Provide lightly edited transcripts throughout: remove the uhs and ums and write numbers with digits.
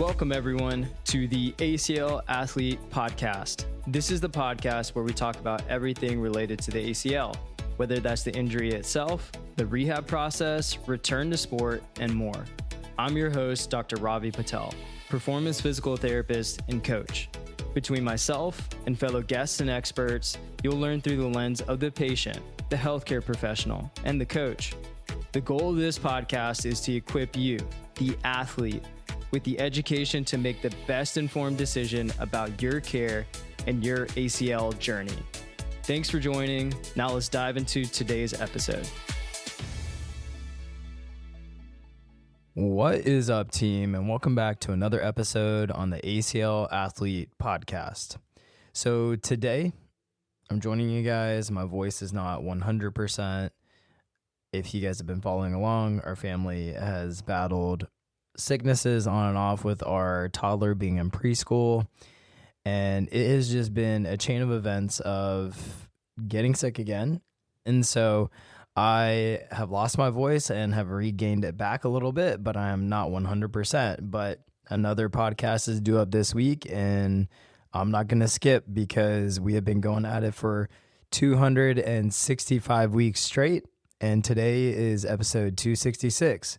Welcome, everyone, to the ACL Athlete Podcast. This is the podcast where we talk about everything related to the ACL, whether that's the injury itself, the rehab process, return to sport, and more. I'm your host, Dr. Ravi Patel, performance physical therapist and coach. Between myself and fellow guests and experts, you'll learn through the lens of the patient, the healthcare professional, and the coach. The goal of this podcast is to equip you, the athlete, with the education to make the best informed decision about your care and your ACL journey. Thanks for joining. Now let's dive into today's episode. What is up, team, and welcome back to another episode on the ACL Athlete Podcast. So today, I'm joining you guys. My voice is not 100%. If you guys have been following along, our family has battled sicknesses on and off with our toddler being in preschool, and it has just been a chain of events of getting sick again. And so I have lost my voice and have regained it back a little bit, but I am not 100%. But another podcast is due up this week, and I'm not going to skip because we have been going at it for 265 weeks straight, and today is episode 266.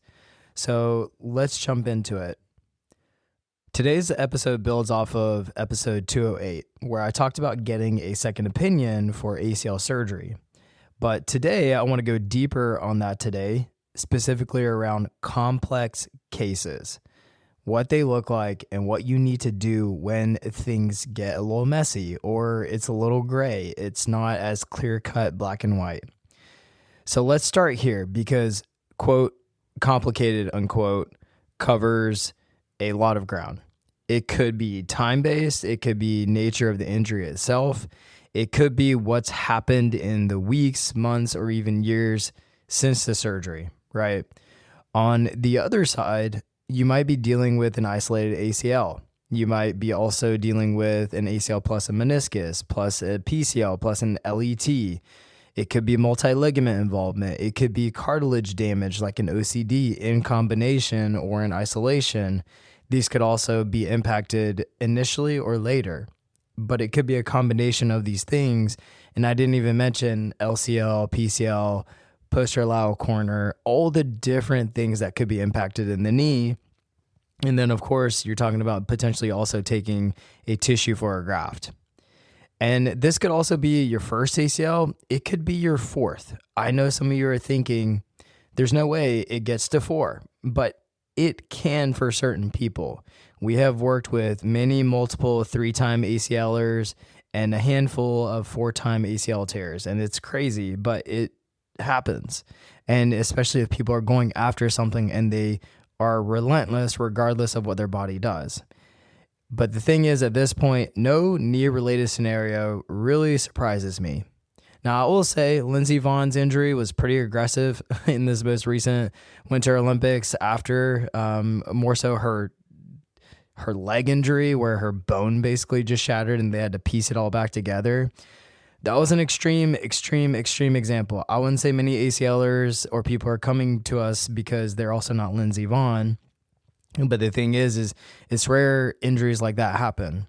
So let's jump into it. Today's episode builds off of episode 208, where I talked about getting a second opinion for ACL surgery. But today I want to go deeper on that today, specifically around complex cases, what they look like and what you need to do when things get a little messy or it's a little gray. It's not as clear-cut black and white. So let's start here because, quote, complicated, unquote, covers a lot of ground. It could be time-based. It could be nature of the injury itself. It could be what's happened in the weeks, months, or even years since the surgery, right? On the other side, you might be dealing with an isolated ACL. You might be also dealing with an ACL plus a meniscus, plus a PCL, plus an LET. It could be multi-ligament involvement. It could be cartilage damage like an OCD in combination or in isolation. These could also be impacted initially or later, but it could be a combination of these things. And I didn't even mention LCL, PCL, posterior lateral corner, all the different things that could be impacted in the knee. And then, of course, you're talking about potentially also taking a tissue for a graft. And this could also be your first ACL. It could be your fourth. I know some of you are thinking, there's no way it gets to 4, but it can for certain people. We have worked with many multiple 3-time ACLers and a handful of 4-time ACL tears. And it's crazy, but it happens. And especially if people are going after something and they are relentless regardless of what their body does. But the thing is, at this point, no knee-related scenario really surprises me. Now, I will say Lindsey Vohn's injury was pretty aggressive in this most recent Winter Olympics after more so her leg injury where her bone basically just shattered and they had to piece it all back together. That was an extreme example. I wouldn't say many ACLers or people are coming to us because they're also not Lindsey Vonn. But the thing is it's rare injuries like that happen.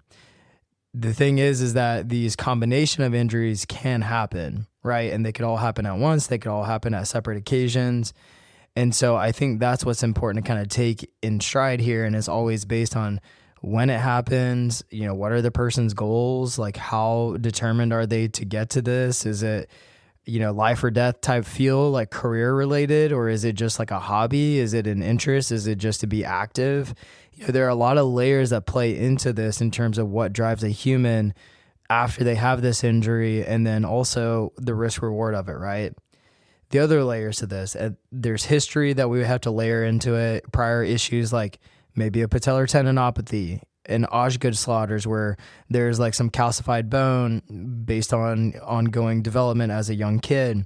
The thing is that these combination of injuries can happen, right? And they could all happen at once. They could all happen at separate occasions. And so I think that's what's important to kind of take in stride here. And it's always based on when it happens, what are the person's goals? Like how determined are they to get to this? Is it, life or death type feel, like career related, or is it just like a hobby? Is it an interest? Is it just to be active? There are a lot of layers that play into this in terms of what drives a human after they have this injury, and then also the risk reward of it, right? The other layers to this, there's history that we would have to layer into it, prior issues like maybe a patellar tendinopathy, and Osgood slaughters where there's like some calcified bone based on ongoing development as a young kid.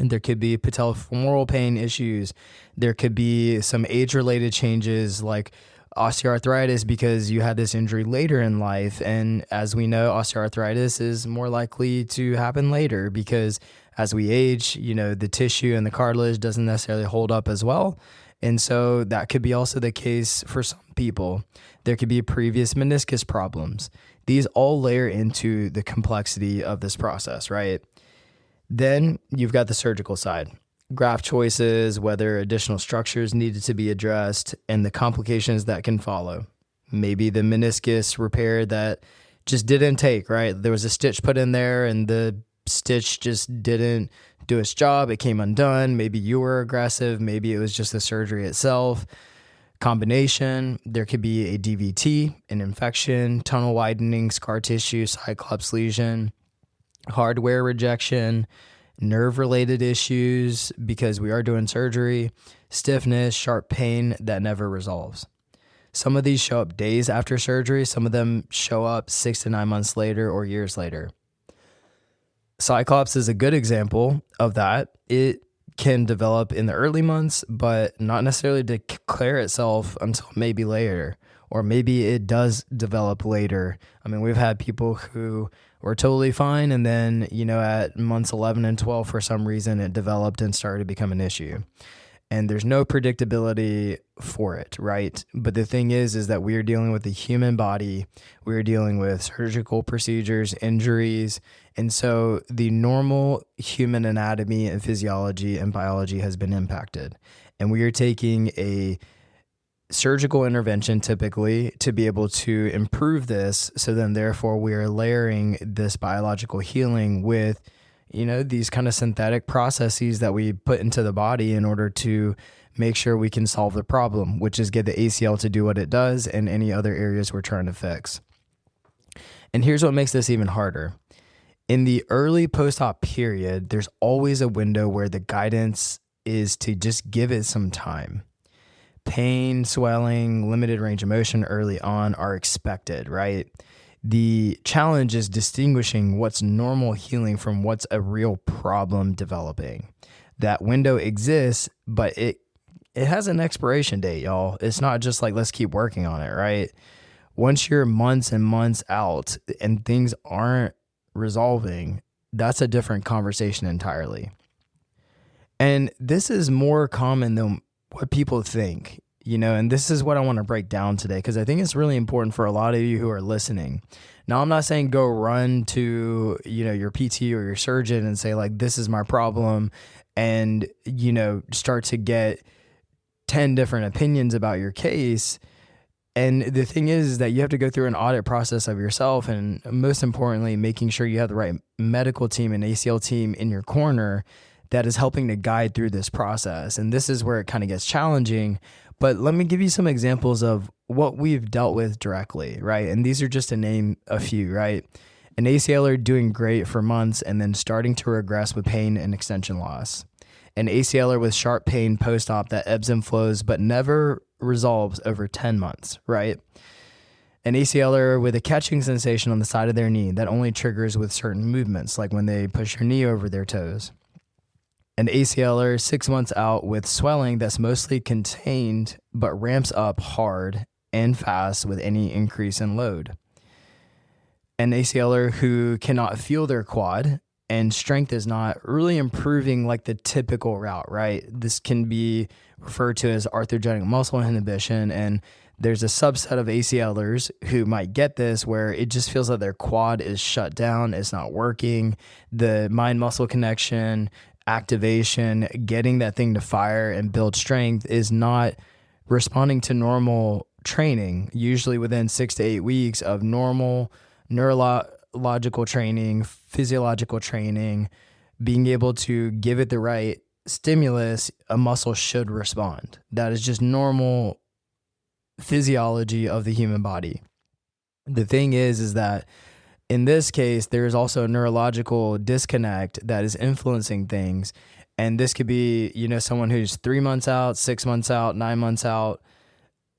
And there could be patellofemoral pain issues. There could be some age-related changes like osteoarthritis because you had this injury later in life. And as we know, osteoarthritis is more likely to happen later because as we age, the tissue and the cartilage doesn't necessarily hold up as well. And so that could be also the case for some people. There could be previous meniscus problems. These all layer into the complexity of this process, right? Then you've got the surgical side. Graft choices, whether additional structures needed to be addressed, and the complications that can follow. Maybe the meniscus repair that just didn't take, right? There was a stitch put in there and the stitch just didn't do its job. It came undone. Maybe you were aggressive. Maybe it was just the surgery itself. Combination, there could be a DVT, an infection, tunnel widening, scar tissue, cyclops lesion, hardware rejection, nerve-related issues because we are doing surgery, stiffness, sharp pain that never resolves. Some of these show up days after surgery. Some of them show up 6 to 9 months later or years later. Cyclops is a good example of that. It can develop in the early months, but not necessarily declare itself until maybe later, or maybe it does develop later. I mean, we've had people who were totally fine, and then, at months 11 and 12, for some reason, it developed and started to become an issue. And there's no predictability for it, right? But the thing is that we are dealing with the human body. We are dealing with surgical procedures, injuries. And so the normal human anatomy and physiology and biology has been impacted. And we are taking a surgical intervention typically to be able to improve this. So then therefore we are layering this biological healing with these kind of synthetic processes that we put into the body in order to make sure we can solve the problem, which is get the ACL to do what it does and any other areas we're trying to fix. And here's what makes this even harder. In the early post-op period, there's always a window where the guidance is to just give it some time. Pain, swelling, limited range of motion early on are expected, right? The challenge is distinguishing what's normal healing from what's a real problem developing. That window exists, but it has an expiration date, y'all. It's not just like, let's keep working on it, right? Once you're months and months out and things aren't resolving, that's a different conversation entirely. And this is more common than what people think. And this is what I want to break down today, because I think it's really important for a lot of you who are listening. Now, I'm not saying go run to, your PT or your surgeon and say, like, this is my problem, and, start to get 10 different opinions about your case. And the thing is that you have to go through an audit process of yourself, and most importantly, making sure you have the right medical team and ACL team in your corner that is helping to guide through this process. And this is where it kind of gets challenging. But let me give you some examples of what we've dealt with directly, right? And these are just to name a few, right? An ACLer doing great for months and then starting to regress with pain and extension loss. An ACLer with sharp pain post-op that ebbs and flows but never resolves over 10 months, right? An ACLer with a catching sensation on the side of their knee that only triggers with certain movements, like when they push their knee over their toes. An ACLer 6 months out with swelling that's mostly contained but ramps up hard and fast with any increase in load. An ACLer who cannot feel their quad and strength is not really improving like the typical route, right? This can be referred to as arthrogenic muscle inhibition, and there's a subset of ACLers who might get this where it just feels like their quad is shut down, it's not working, the mind-muscle connection, activation, getting that thing to fire and build strength is not responding to normal training, usually within 6 to 8 weeks of normal neurological training, physiological training, being able to give it the right stimulus, a muscle should respond. That is just normal physiology of the human body. The thing is that in this case, there is also a neurological disconnect that is influencing things. And this could be, someone who's 3 months out, 6 months out, 9 months out,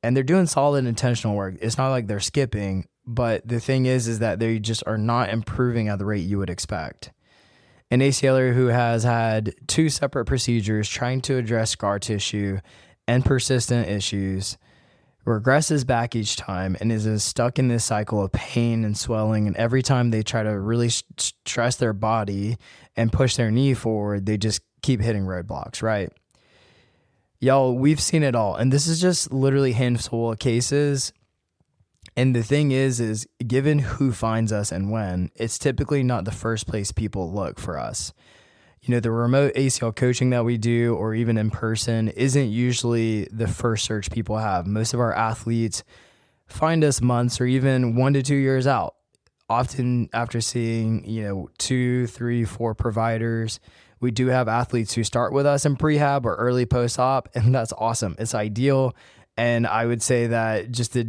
and they're doing solid intentional work. It's not like they're skipping, but the thing is that they just are not improving at the rate you would expect. An ACLer who has had 2 separate procedures trying to address scar tissue and persistent issues regresses back each time and is stuck in this cycle of pain and swelling. And every time they try to really stress their body and push their knee forward, they just keep hitting roadblocks, right? Y'all, we've seen it all. And this is just literally handful of cases. And the thing is given who finds us and when, it's typically not the first place people look for us. The remote ACL coaching that we do, or even in person, isn't usually the first search people have. Most of our athletes find us months or even 1 to 2 years out, often after seeing, 2, 3, 4 providers. We do have athletes who start with us in prehab or early post-op, and that's awesome. It's ideal. And I would say that just the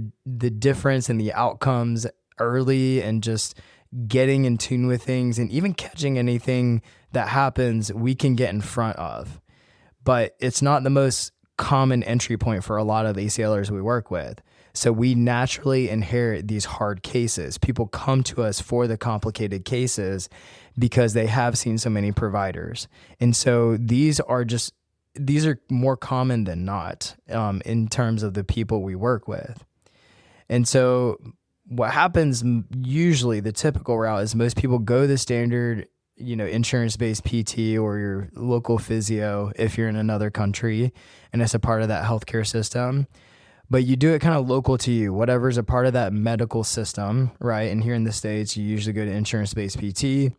difference in the outcomes early and just getting in tune with things and even catching anything that happens, we can get in front of. But it's not the most common entry point for a lot of ACLers we work with. So we naturally inherit these hard cases. People come to us for the complicated cases because they have seen so many providers. And so these are more common than not in terms of the people we work with. And so what happens usually, the typical route is most people go the standard, insurance-based PT or your local physio if you're in another country and it's a part of that healthcare system. But you do it kind of local to you, whatever's a part of that medical system, right? And here in the States, you usually go to insurance-based PT.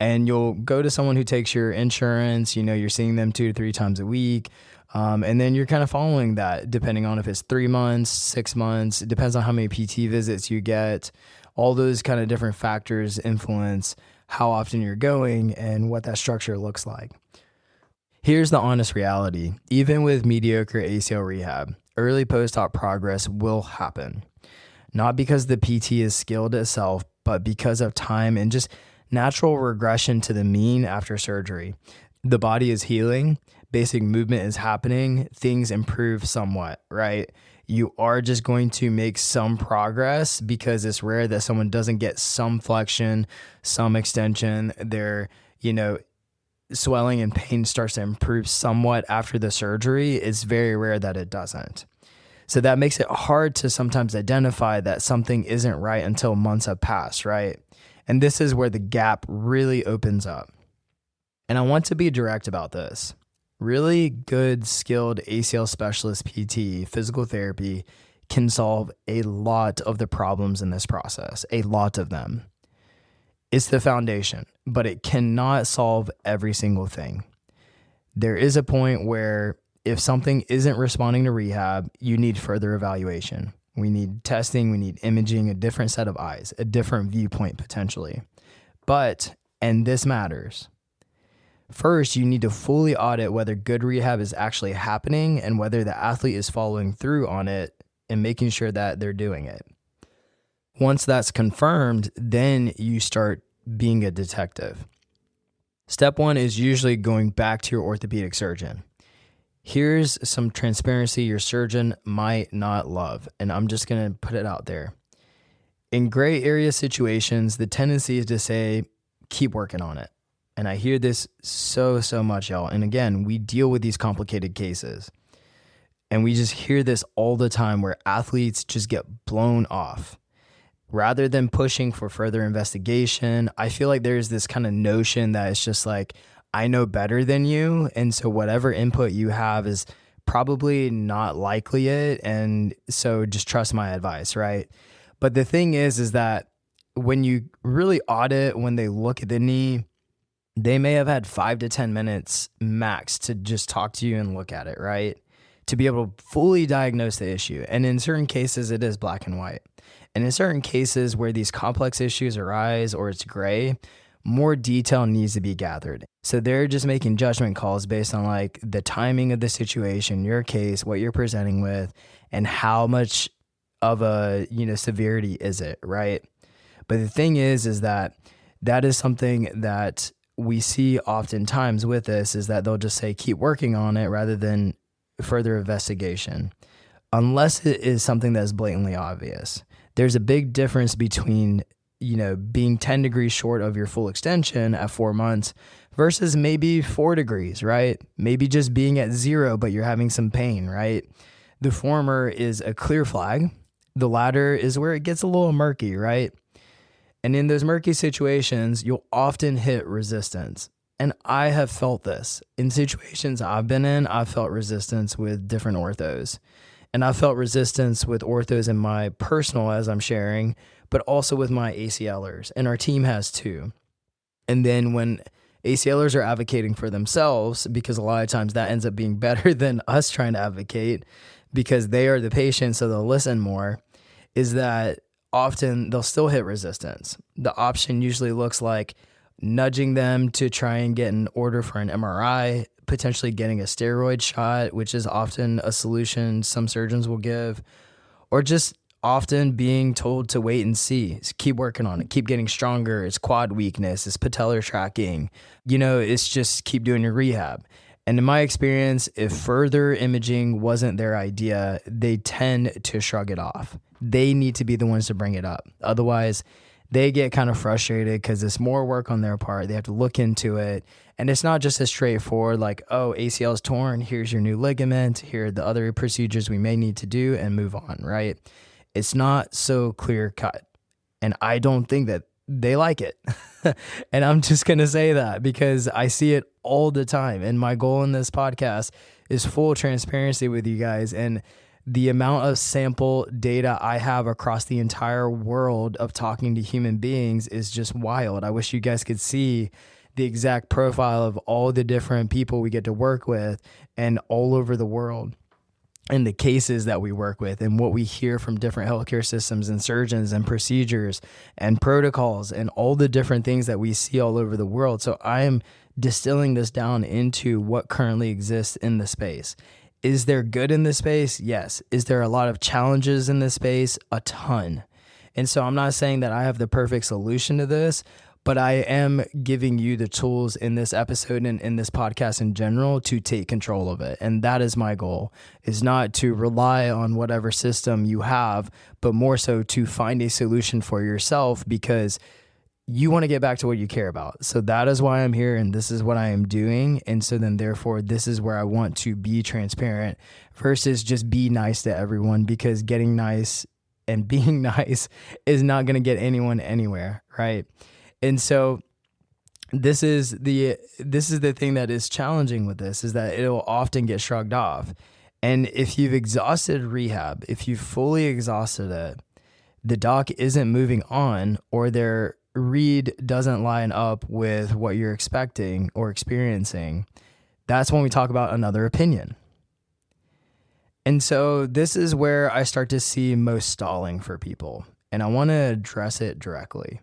And you'll go to someone who takes your insurance, you're seeing them 2 to 3 times a week. And then you're kind of following that depending on if it's 3 months, 6 months. It depends on how many PT visits you get. All those kind of different factors influence how often you're going and what that structure looks like. Here's the honest reality. Even with mediocre ACL rehab, early post-op progress will happen. Not because the PT is skilled itself, but because of time and just natural regression to the mean after surgery. The body is healing, basic movement is happening, things improve somewhat, right? You are just going to make some progress because it's rare that someone doesn't get some flexion, some extension. Their, swelling and pain starts to improve somewhat after the surgery. It's very rare that it doesn't. So that makes it hard to sometimes identify that something isn't right until months have passed, right? And this is where the gap really opens up. And I want to be direct about this. Really good, skilled ACL specialist PT, physical therapy, can solve a lot of the problems in this process, a lot of them. It's the foundation, but it cannot solve every single thing. There is a point where if something isn't responding to rehab, you need further evaluation. We need testing, we need imaging, a different set of eyes, a different viewpoint potentially. But, and this matters, first, you need to fully audit whether good rehab is actually happening and whether the athlete is following through on it and making sure that they're doing it. Once that's confirmed, then you start being a detective. Step 1 is usually going back to your orthopedic surgeon. Here's some transparency your surgeon might not love, and I'm just going to put it out there. In gray area situations, the tendency is to say, keep working on it. And I hear this so much, y'all. And again, we deal with these complicated cases. And we just hear this all the time where athletes just get blown off. Rather than pushing for further investigation, I feel like there's this kind of notion that it's just like, I know better than you. And so whatever input you have is probably not likely it. And so just trust my advice, right? But the thing is that when you really audit, when they look at the knee, they may have had 5 to 10 minutes max to just talk to you and look at it, right? To be able to fully diagnose the issue. And in certain cases, it is black and white. And in certain cases where these complex issues arise or it's gray, more detail needs to be gathered. So they're just making judgment calls based on like the timing of the situation, your case, what you're presenting with, and how much of a, severity is it, right? But the thing is that is something that we see oftentimes with this is that they'll just say, keep working on it rather than further investigation, unless it is something that's blatantly obvious. There's a big difference between, being 10 degrees short of your full extension at 4 months versus maybe 4 degrees, right? Maybe just being at 0, but you're having some pain, right? The former is a clear flag. The latter is where it gets a little murky, right? And in those murky situations, you'll often hit resistance. And I have felt this in situations I've been in. I've felt resistance with different orthos, and I felt resistance with orthos in my personal, as I'm sharing, but also with my ACLers, and our team has too. And then when ACLers are advocating for themselves, because a lot of times that ends up being better than us trying to advocate because they are the patient, so they'll listen more, is that often they'll still hit resistance. The option usually looks like nudging them to try and get an order for an MRI, potentially getting a steroid shot, which is often a solution some surgeons will give, or just often being told to wait and see, keep working on it, keep getting stronger. It's quad weakness, it's patellar tracking, it's just keep doing your rehab. And in my experience, if further imaging wasn't their idea, they tend to shrug it off. They need to be the ones to bring it up. Otherwise, they get kind of frustrated because it's more work on their part. They have to look into it. And it's not just as straightforward like, oh, ACL is torn. Here's your new ligament. Here are the other procedures we may need to do and move on, right? It's not so clear cut. And I don't think that they like it. And I'm just going to say that because I see it all the time. And my goal in this podcast is full transparency with you guys. And the amount of sample data I have across the entire world of talking to human beings is just wild. I wish you guys could see the exact profile of all the different people we get to work with and all over the world, and the cases that we work with and what we hear from different healthcare systems and surgeons and procedures and protocols and all the different things that we see all over the world. So I am distilling this down into what currently exists in the space. Is there good in this space? Yes. Is there a lot of challenges in this space? A ton. And so I'm not saying that I have the perfect solution to this, but I am giving you the tools in this episode and in this podcast in general to take control of it. And that is my goal, is not to rely on whatever system you have, but more so to find a solution for yourself because you want to get back to what you care about. So that is why I'm here and this is what I am doing. And so then therefore, this is where I want to be transparent versus just be nice to everyone, because getting nice and being nice is not going to get anyone anywhere, right? And so this is the thing that is challenging with this, is that it'll often get shrugged off. And if you've exhausted rehab, if you've fully exhausted it, the doc isn't moving on, or their read doesn't line up with what you're expecting or experiencing, that's when we talk about another opinion. And so this is where I start to see most stalling for people, and I want to address it directly.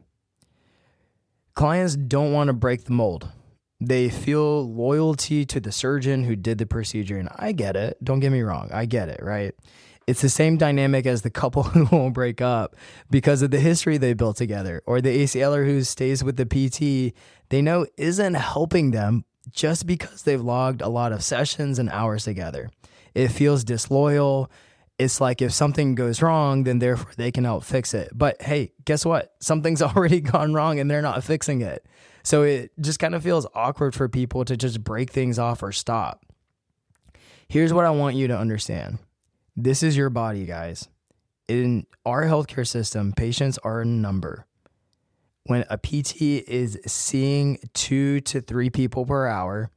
Clients don't want to break the mold. They feel loyalty to the surgeon who did the procedure, and I get it. Don't get me wrong. I get it, right? It's the same dynamic as the couple who won't break up because of the history they built together, or the ACLer who stays with the PT they know isn't helping them just because they've logged a lot of sessions and hours together. It feels disloyal. It's like if something goes wrong, then therefore they can help fix it. But hey, guess what? Something's already gone wrong and they're not fixing it. So it just kind of feels awkward for people to just break things off or stop. Here's what I want you to understand. This is your body, guys. In our healthcare system, patients are a number. When a PT is seeing 2 to 3 people per hour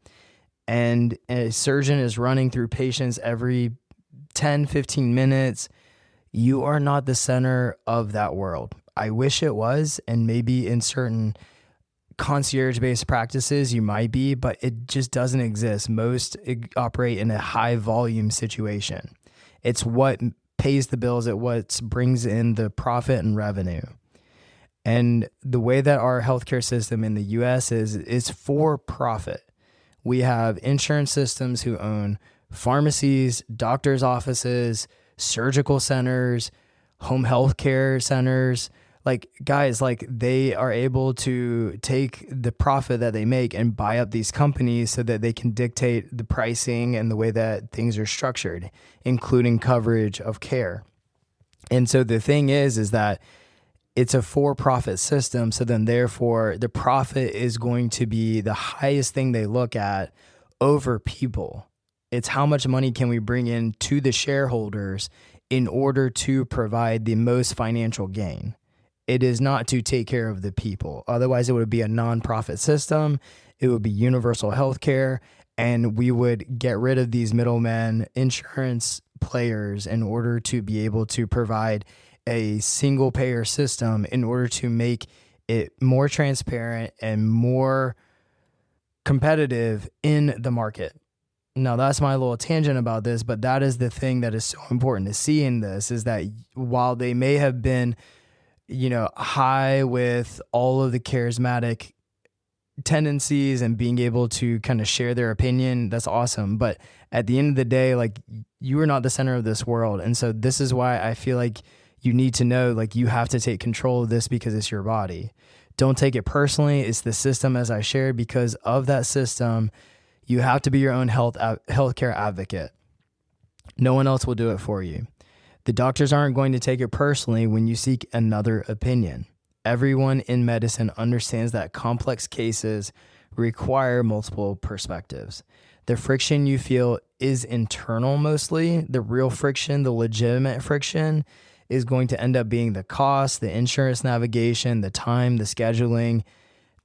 and a surgeon is running through patients every 10, 15 minutes, you are not the center of that world. I wish it was, and maybe in certain concierge-based practices you might be, but it just doesn't exist. Most operate in a high volume situation. It's what pays the bills. It's what brings in the profit and revenue. And the way that our healthcare system in the US is for profit. We have insurance systems who own pharmacies, doctors' offices, surgical centers, home healthcare centers. Like, guys, like, they are able to take the profit that they make and buy up these companies so that they can dictate the pricing and the way that things are structured, including coverage of care. And so the thing is that it's a for-profit system. So then therefore the profit is going to be the highest thing they look at over people. It's how much money can we bring in to the shareholders in order to provide the most financial gain. It is not to take care of the people. Otherwise, it would be a nonprofit system. It would be universal health care, and we would get rid of these middlemen insurance players in order to be able to provide a single payer system in order to make it more transparent and more competitive in the market. Now, that's my little tangent about this, but that is the thing that is so important to see in this, is that while they may have been, high with all of the charismatic tendencies and being able to kind of share their opinion, that's awesome. But at the end of the day, like, you are not the center of this world. And so this is why I feel like you need to know, like, you have to take control of this because it's your body. Don't take it personally. It's the system, as I shared. Because of that system, you have to be your own healthcare advocate. No one else will do it for you. The doctors aren't going to take it personally when you seek another opinion. Everyone in medicine understands that complex cases require multiple perspectives. The friction you feel is internal mostly. The real friction, the legitimate friction, is going to end up being the cost, the insurance navigation, the time, the scheduling.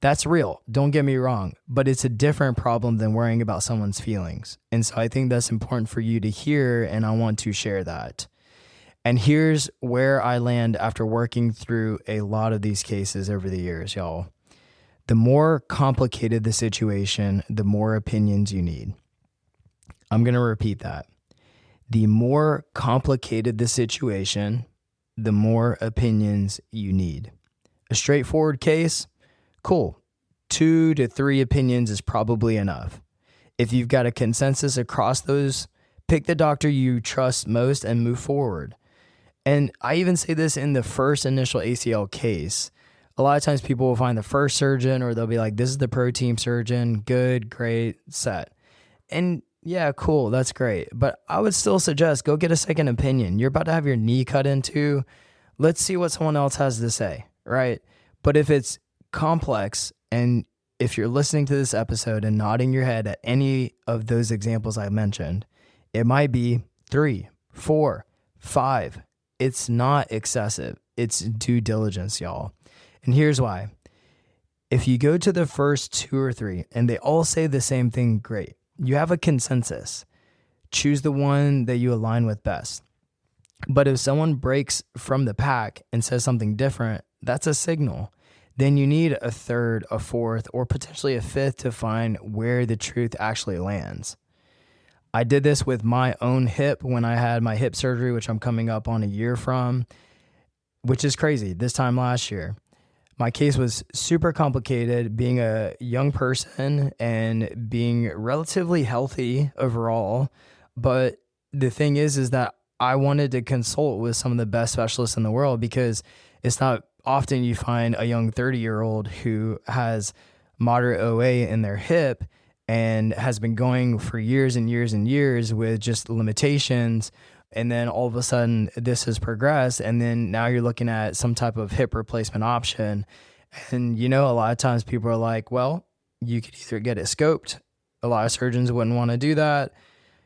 That's real. Don't get me wrong, but it's a different problem than worrying about someone's feelings. And so I think that's important for you to hear, and I want to share that. And here's where I land after working through a lot of these cases over the years, y'all. The more complicated the situation, the more opinions you need. I'm going to repeat that. The more complicated the situation, the more opinions you need. A straightforward case, cool. 2 to 3 opinions is probably enough. If you've got a consensus across those, pick the doctor you trust most and move forward. And I even say this in the first initial ACL case. A lot of times people will find the first surgeon, or they'll be like, this is the pro team surgeon. Good, great, set. And yeah, cool, that's great. But I would still suggest go get a second opinion. You're about to have your knee cut into. Let's see what someone else has to say, right? But if it's complex, and if you're listening to this episode and nodding your head at any of those examples I mentioned, it might be 3, 4, 5. It's not excessive. It's due diligence, y'all. And here's why. If you go to the first 2 or 3 and they all say the same thing, great. You have a consensus. Choose the one that you align with best. But if someone breaks from the pack and says something different, that's a signal. Then you need a 3rd, a 4th, or potentially a 5th to find where the truth actually lands. I did this with my own hip when I had my hip surgery, which I'm coming up on a year from, which is crazy, this time last year. My case was super complicated, being a young person and being relatively healthy overall. But the thing is that I wanted to consult with some of the best specialists in the world, because it's not often you find a young 30-year-old who has moderate OA in their hip and has been going for years and years and years with just limitations. And then all of a sudden this has progressed. And then now you're looking at some type of hip replacement option. And, a lot of times people are like, well, you could either get it scoped. A lot of surgeons wouldn't want to do that.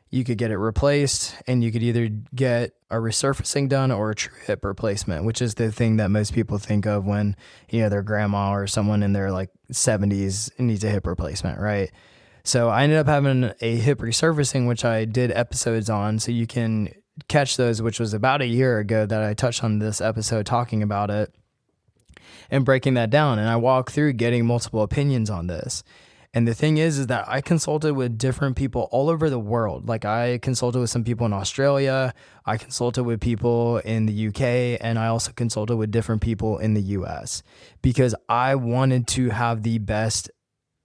You could get it replaced, and you could either get a resurfacing done or a true hip replacement, which is the thing that most people think of when, their grandma or someone in their 70s needs a hip replacement, right? So I ended up having a hip resurfacing, which I did episodes on. So you can catch those, which was about a year ago that I touched on this episode talking about it and breaking that down. And I walked through getting multiple opinions on this. And the thing is that I consulted with different people all over the world. I consulted with some people in Australia, I consulted with people in the UK, and I also consulted with different people in the US, because I wanted to have the best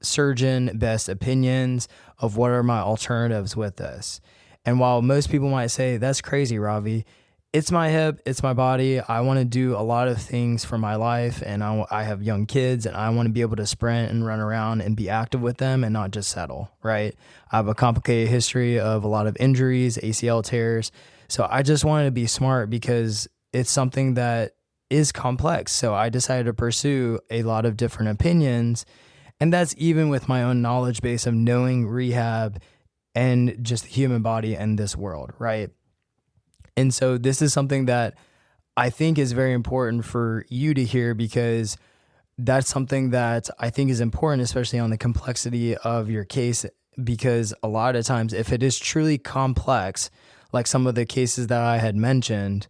surgeon, best opinions of what are my alternatives with this. And while most people might say, that's crazy, Ravi, it's my hip, it's my body. I want to do a lot of things for my life, and I have young kids, and I want to be able to sprint and run around and be active with them and not just settle, right? I have a complicated history of a lot of injuries, ACL tears. So I just wanted to be smart because it's something that is complex. So I decided to pursue a lot of different opinions. And that's even with my own knowledge base of knowing rehab and just the human body and this world, right? And so this is something that I think is very important for you to hear, because that's something that I think is important, especially on the complexity of your case, because a lot of times if it is truly complex, like some of the cases that I had mentioned,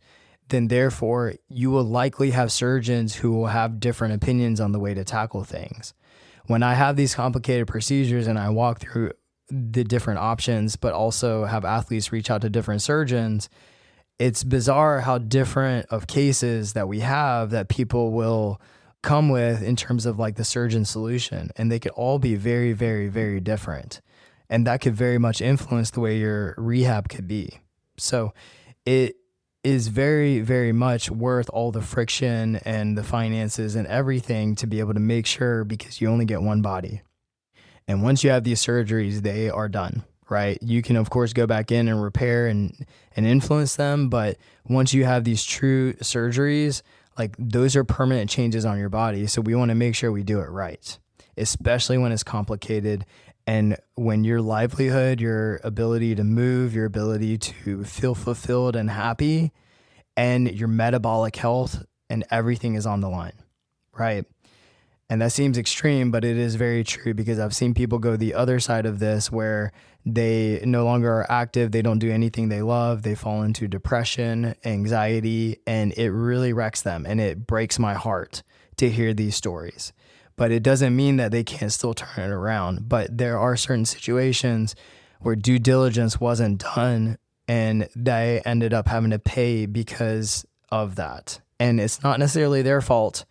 then therefore you will likely have surgeons who will have different opinions on the way to tackle things. When I have these complicated procedures and I walk through the different options, but also have athletes reach out to different surgeons, it's bizarre how different of cases that we have that people will come with in terms of like the surgeon solution. And they could all be very, very, very different. And that could very much influence the way your rehab could be. So it is very, very much worth all the friction and the finances and everything to be able to make sure, because you only get one body. And once you have these surgeries, they are done, right? You can, of course, go back in and repair and influence them. But once you have these true surgeries, like those are permanent changes on your body. So we want to make sure we do it right, especially when it's complicated. And when your livelihood, your ability to move, your ability to feel fulfilled and happy, and your metabolic health and everything is on the line, right? And that seems extreme, but it is very true, because I've seen people go the other side of this where they no longer are active. They don't do anything they love. They fall into depression, anxiety, and it really wrecks them. And it breaks my heart to hear these stories. But it doesn't mean that they can't still turn it around. But there are certain situations where due diligence wasn't done and they ended up having to pay because of that. And it's not necessarily their fault.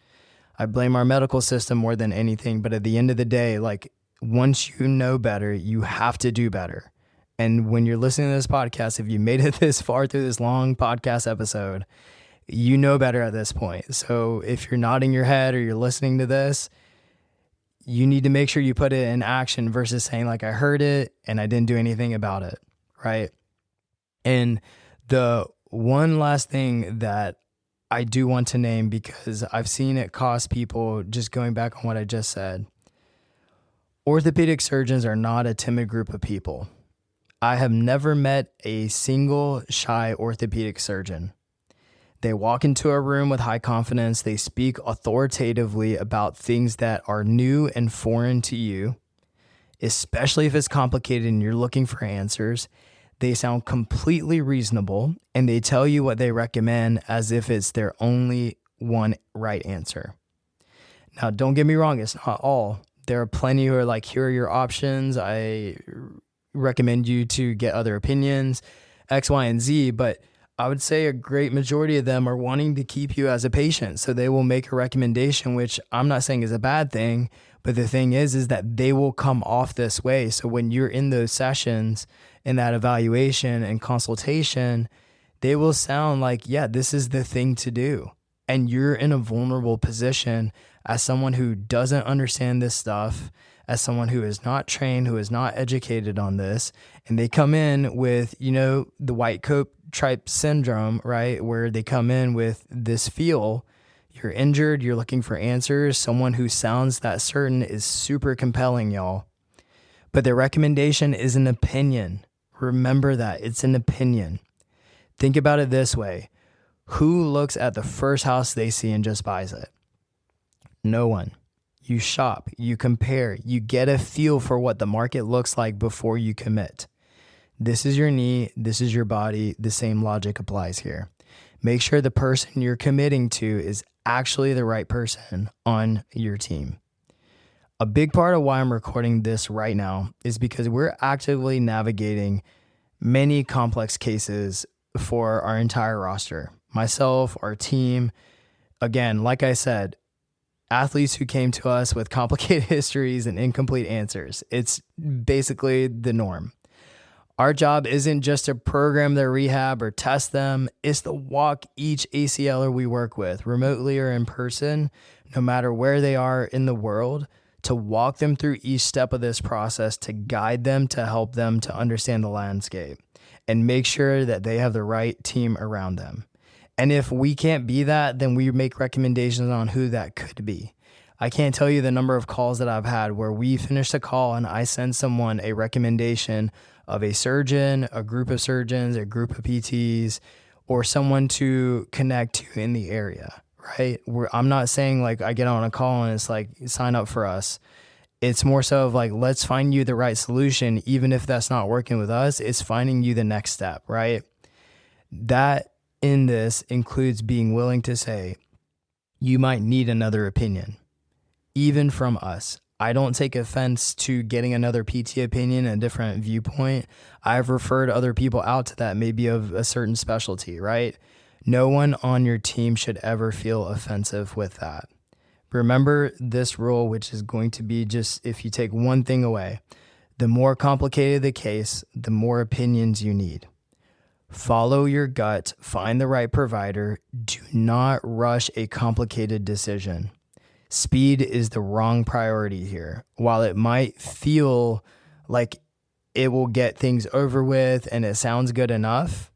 I blame our medical system more than anything. But at the end of the day, like once you know better, you have to do better. And when you're listening to this podcast, if you made it this far through this long podcast episode, you know better at this point. So if you're nodding your head or you're listening to this, you need to make sure you put it in action versus saying like, I heard it and I didn't do anything about it, right? And the one last thing that I do want to name, because I've seen it cost people, just going back on what I just said, orthopedic surgeons are not a timid group of people. I have never met a single shy orthopedic surgeon. They walk into a room with high confidence. They speak authoritatively about things that are new and foreign to you, especially if it's complicated and you're looking for answers. They sound completely reasonable, and they tell you what they recommend as if it's their only one right answer. Now, don't get me wrong, it's not all. There are plenty who are like, here are your options. I recommend you to get other opinions, X, Y, and Z, but I would say a great majority of them are wanting to keep you as a patient. So they will make a recommendation, which I'm not saying is a bad thing, but the thing is that they will come off this way. So when you're in those sessions, in that evaluation and consultation, they will sound like, yeah, this is the thing to do. And you're in a vulnerable position as someone who doesn't understand this stuff, as someone who is not trained, who is not educated on this. And they come in with, the white coat type syndrome, right? Where they come in with this feel, you're injured, you're looking for answers. Someone who sounds that certain is super compelling, y'all. But their recommendation is an opinion. Remember that it's an opinion. Think about it this way. Who looks at the first house they see and just buys it? No one. You shop, you compare, you get a feel for what the market looks like before you commit. This is your knee, this is your body, the same logic applies here. Make sure the person you're committing to is actually the right person on your team. A big part of why I'm recording this right now is because we're actively navigating many complex cases for our entire roster. Myself, our team, again, like I said, athletes who came to us with complicated histories and incomplete answers. It's basically the norm. Our job isn't just to program their rehab or test them. It's to walk each ACLer we work with, remotely or in person, no matter where they are in the world, to walk them through each step of this process, to guide them, to help them to understand the landscape and make sure that they have the right team around them. And if we can't be that, then we make recommendations on who that could be. I can't tell you the number of calls that I've had where we finish a call and I send someone a recommendation of a surgeon, a group of surgeons, a group of PTs, or someone to connect to in the area, right? I'm not saying like I get on a call and it's like, sign up for us. It's more so of like, let's find you the right solution. Even if that's not working with us, it's finding you the next step, right? That in this includes being willing to say, you might need another opinion, even from us. I don't take offense to getting another PT opinion, a different viewpoint. I've referred other people out to that, maybe of a certain specialty, right? No one on your team should ever feel offensive with that. Remember this rule, which is going to be just, if you take one thing away, the more complicated the case, the more opinions you need. Follow your gut, find the right provider. Do not rush a complicated decision. Speed is the wrong priority here. While it might feel like it will get things over with and it sounds good enough,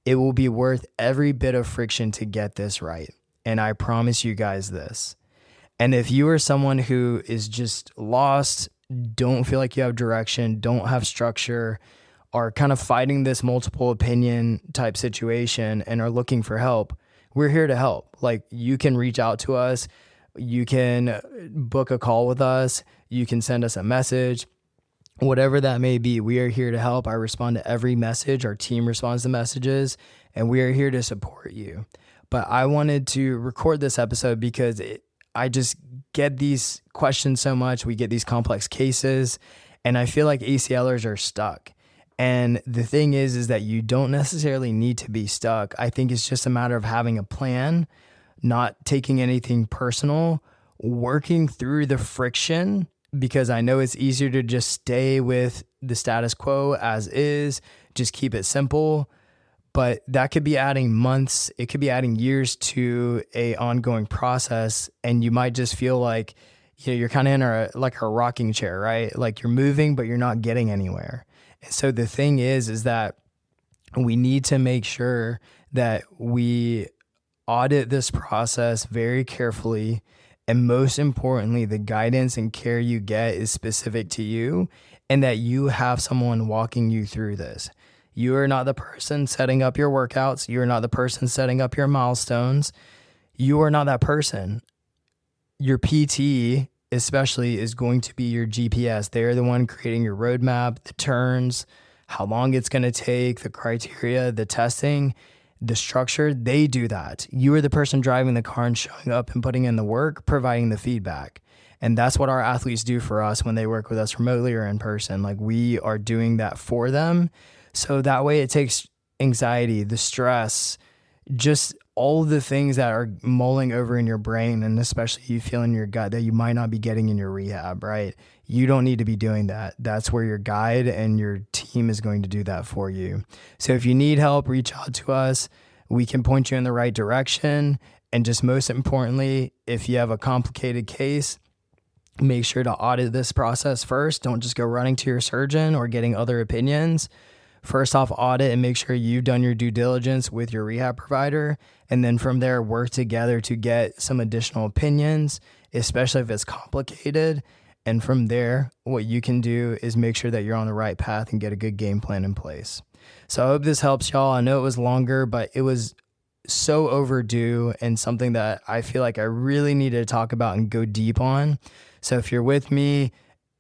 it will be worth every bit of friction to get this right. And I promise you guys this. And if you are someone who is just lost, don't feel like you have direction, don't have structure, are kind of fighting this multiple opinion type situation and are looking for help, we're here to help. Like, you can reach out to us. You can book a call with us. You can send us a message, whatever that may be. We are here to help. I respond to every message. Our team responds to messages, and we are here to support you. But I wanted to record this episode because I just get these questions so much. We get these complex cases, and I feel like ACLers are stuck. And the thing is that you don't necessarily need to be stuck. I think it's just a matter of having a plan, not taking anything personal, working through the friction, because I know it's easier to just stay with the status quo as is, just keep it simple. But that could be adding months, it could be adding years to a ongoing process. And you might just feel like, you're kind of in a rocking chair, right? Like you're moving, but you're not getting anywhere. And so the thing is that we need to make sure that we audit this process very carefully. And most importantly, the guidance and care you get is specific to you, and that you have someone walking you through this. You are not the person setting up your workouts. You are not the person setting up your milestones. You are not that person. Your PT especially is going to be your GPS. They're the one creating your roadmap, the turns, how long it's going to take, the criteria, the testing, the structure. They do that. You are the person driving the car and showing up and putting in the work, providing the feedback. And that's what our athletes do for us when they work with us remotely or in person. Like, we are doing that for them. So that way it takes anxiety, the stress, just all the things that are mulling over in your brain, and especially you feel in your gut that you might not be getting in your rehab, right? You don't need to be doing that. That's where your guide and your team is going to do that for you. So if you need help, reach out to us. We can point you in the right direction. And just most importantly, if you have a complicated case, make sure to audit this process first. Don't just go running to your surgeon or getting other opinions. First off, audit and make sure you've done your due diligence with your rehab provider. And then from there, work together to get some additional opinions, especially if it's complicated. And from there, what you can do is make sure that you're on the right path and get a good game plan in place. So I hope this helps y'all. I know it was longer, but it was so overdue and something that I feel like I really needed to talk about and go deep on. So if you're with me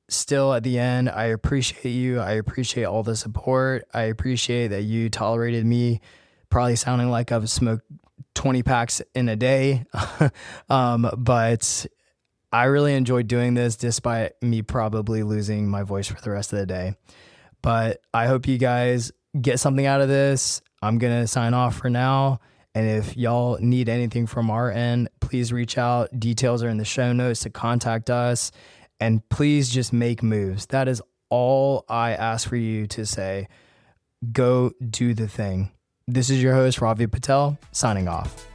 still at the end, I appreciate you. I appreciate all the support. I appreciate that you tolerated me probably sounding like I've smoked 20 packs in a day. But I really enjoyed doing this despite me probably losing my voice for the rest of the day. But I hope you guys get something out of this. I'm going to sign off for now. And if y'all need anything from our end, please reach out. Details are in the show notes to contact us. And please just make moves. That is all I ask for you to say. Go do the thing. This is your host, Ravi Patel, signing off.